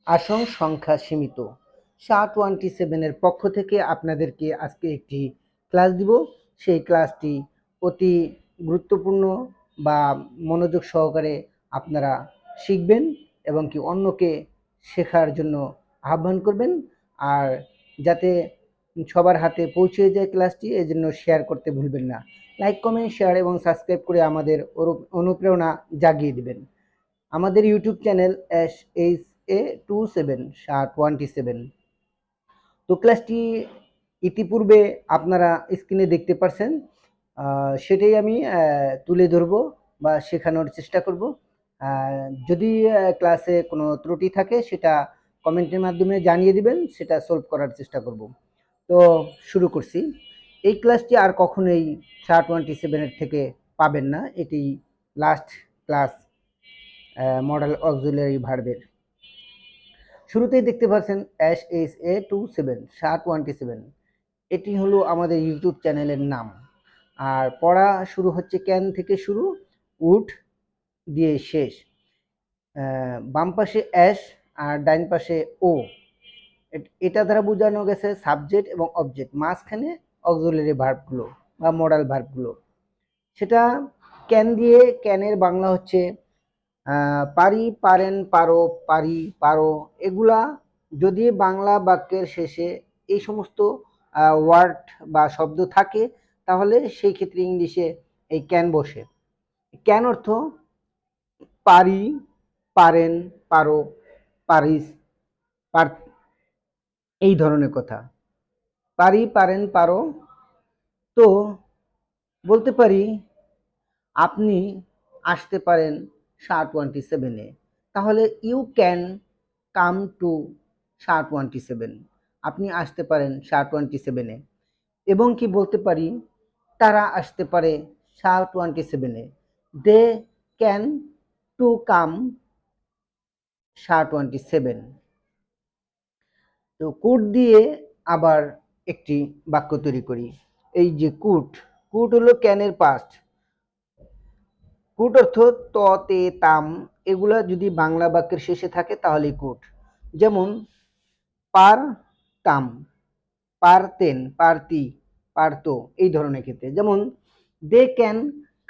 আসন সংখ্যা সীমিত। SHA-27 এর পক্ষ থেকে আপনাদেরকে আজকে একটি ক্লাস দিব। সেই ক্লাসটি অতি গুরুত্বপূর্ণ বা মনোযোগ সহকারে আপনারা শিখবেন এবং কি অন্যকে শেখার জন্য আহ্বান করবেন। আর যাতে সবার হাতে পৌঁছে যায় ক্লাসটি, এজন্য শেয়ার করতে ভুলবেন না। লাইক, কমেন্ট, শেয়ার এবং সাবস্ক্রাইব করে আমাদের অনুপ্রেরণা জাগিয়ে দিবেন। আমাদের ইউটিউব চ্যানেল SHA-27 SHA-27। তো ক্লাসটি ইতিপূর্বে আপনারা স্ক্রিনে দেখতে পারছেন, সেটাই আমি তুলে ধরব বা শেখানোর চেষ্টা করব। যদি ক্লাসে কোনো ত্রুটি থাকে সেটা কমেন্টের মাধ্যমে জানিয়ে দিবেন, সেটা সলভ করার চেষ্টা করব। তো শুরু করছি। এই ক্লাসটি আর কখনোই SHA-27 এর থেকে পাবেন না। এটি লাস্ট ক্লাস মডেল অক্সিলারি ভার্বের। শুরুতেই দেখতে পাচ্ছেন SHA-27 SHA-27। এটি হলো আমাদের ইউটিউব চ্যানেলের নাম। আর পড়া শুরু হচ্ছে ক্যান থেকে শুরু, উড দিয়ে শেষ। বাম পাশে অ্যাশ আর ডাইন পাশে ও। এটা দ্বারা বোঝানো গেছে সাবজেক্ট এবং অবজেক্ট, মাঝখানে অক্সিলারি ভার্বগুলো বা মডেল ভার্বগুলো। সেটা ক্যান দিয়ে, ক্যানের বাংলা হচ্ছে পারি, পারেন, পারো, পারি, পারো। এগুলা যদি বাংলা বাক্যের শেষে এই সমস্ত ওয়ার্ড বা শব্দ থাকে, তাহলে সেই ক্ষেত্রে ইংলিশে এই ক্যান বসে। ক্যান অর্থ পারি, পারেন, পারো, পারিস, পার, এই ধরনের কথা। পারি, পারেন, পারো। তো বলতে পারি আপনি আসতে পারেন SHA-27-এ, তাহলে you can come to SHA-27। আপনি আসতে পারেন SHA-27-এ। এবং কি বলতে পারি তারা আসতে পারে SHA-27-এ। They can to come SHA-27। তো কুড দিয়ে আবার একটি বাক্য তৈরি করি। এই যে কুড, কুড হলো ক্যানের পাস্ট। কুড অর্থ ত, তে, তাম, এগুলা যদি বাংলা বাক্যের শেষে থাকে তাহলেই কুড। যেমন পার তাম, পারতেন, পারতি, পারতো, এই ধরনের ক্ষেত্রে। যেমন they can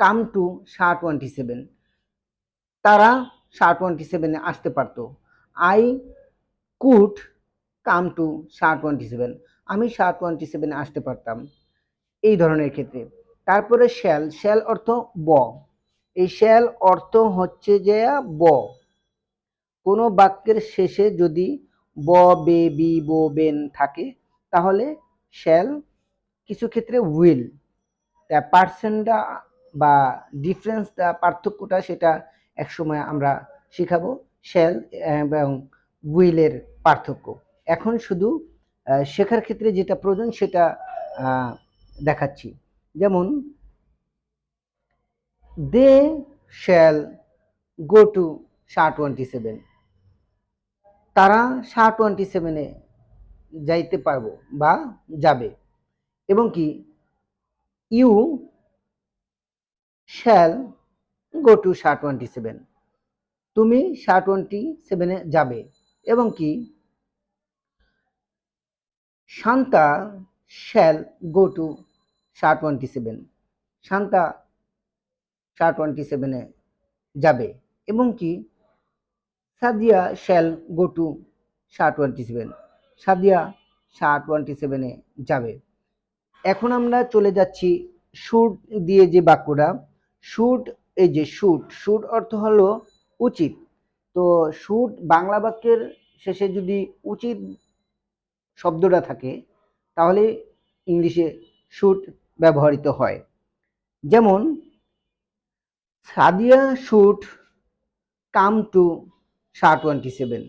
come to SHA-27, তারা SHA-27-এ আসতে পারতো। I could come to SHA-27, আমি SHA-27-এ আসতে পারতাম, এই ধরনের ক্ষেত্রে। তারপরে শ্যাল, শ্যাল অর্থ ব। এই শ্যাল অর্থ হচ্ছে যে ব। কোনো বাক্যের শেষে যদি ব, বে, বি, বো, বেন থাকে তাহলে শ্যাল। কিছু ক্ষেত্রে উইল। পার্সেন্টটা বা ডিফারেন্সটা, পার্থক্যটা সেটা একসময় আমরা শিখাবো, শ্যাল এবং উইলের পার্থক্য। এখন শুধু শেখার ক্ষেত্রে যেটা প্রয়োজন সেটা দেখাচ্ছি। যেমন they shall go to SHA-27, তারা SHA-27-এ যাইতে পারবো বা যাবে। এবং কি you shall go to SHA-27, তুমি SHA-27-এ যাবে। এবং কি Shanta shall go to SHA-27, Shanta SHA-27-এ যাবে। এবং কি Sadia shall go to SHA-27, Sadia SHA-27-এ যাবে। এখন আমরা চলে যাচ্ছি শুড দিয়ে যে বাক্যটা। শুড, এই যে শুড, শুড অর্থ হলো উচিত। তো শুড বাংলা বাক্যের শেষে যদি উচিত শব্দটা থাকে তাহলে ইংলিশে শুড ব্যবহৃত হয়। যেমন Sadia should come to SHA-27,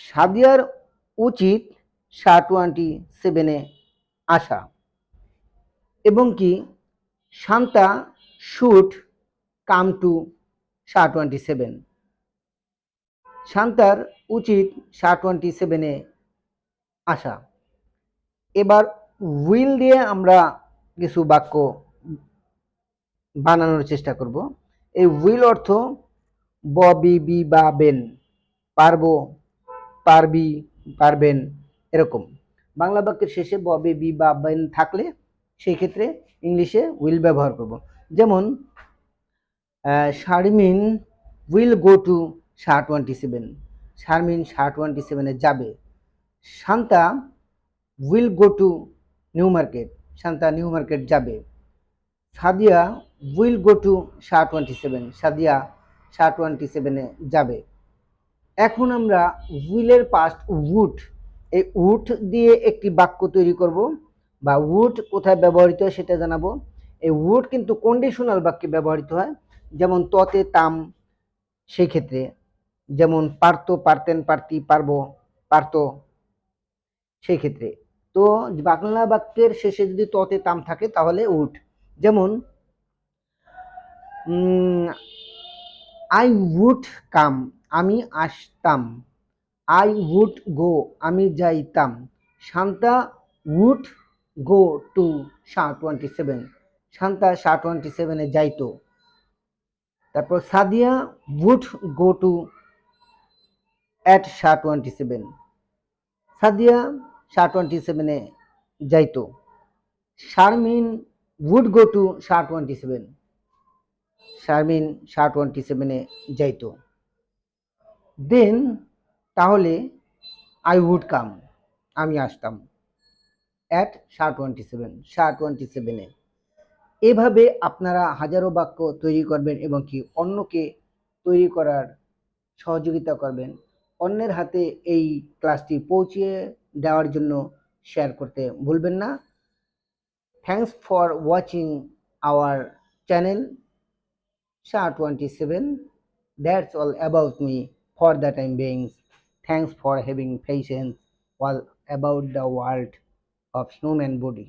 সাদিয়ার উচিত SHA-27-এ আসা। এবং কি Shanta should come to SHA-27, শান্তার উচিত SHA-27-এ আসা। এবার উইল দিয়ে আমরা কিছু বাক্য বানানোর চেষ্টা করব। এই উইল অর্থ ব, বি, বি বা বেন, পারবো, পারবি, পারবেন, এরকম। বাংলা বাক্যের শেষে ববে, বি বা বেন থাকলে সেই ক্ষেত্রে ইংলিশে উইল ব্যবহার করব। যেমন Sharmin will go to SHA-27। Sharmin SHA-27-এ যাবে। Shanta will go to New Market. Shanta New Market যাবে। Sadia will go to SHA-27। Sadia SHA-27-এ যাবে। এখন আমরা উইলের পাস্ট উড, এই উড দিয়ে একটি বাক্য তৈরি করব, বা উড কোথায় ব্যবহৃত হয় সেটা জানাবো। এই উড কিন্তু কন্ডিশনাল বাক্যে ব্যবহৃত হয়, যেমন ততে তাম, সেই ক্ষেত্রে, যেমন পারতো, পারতেন, পারতি, পারবো, পারতো, সেই ক্ষেত্রে। তো বাংলা বাক্যের শেষে যদি ততে তাম থাকে তাহলে উড। যেমন আই উড কাম, আমি আসতাম। আই উড গো, আমি যাইতাম। Shanta would go to SHA-27। Shanta SHA-27-এ যাইতো। তারপর Sadia would go to SHA-27। Sadia SHA-27-এ যাইতো। Sharmin would go to SHA-27। Sharmin SHA-27-এ যাইতো। দেন, তাহলে আই উড কাম, আমি আসতাম SHA-27। এভাবে আপনারা হাজারো বাক্য তৈরি করবেন এবং কি অন্যকে তৈরি করার সহযোগিতা করবেন। অন্যের হাতে এই ক্লাসটি পৌঁছে দেওয়ার জন্য শেয়ার করতে ভুলবেন না। Thanks for watching our channel SHA-27. That's all about me for the time being. Thanks for having patience all about the world of human body.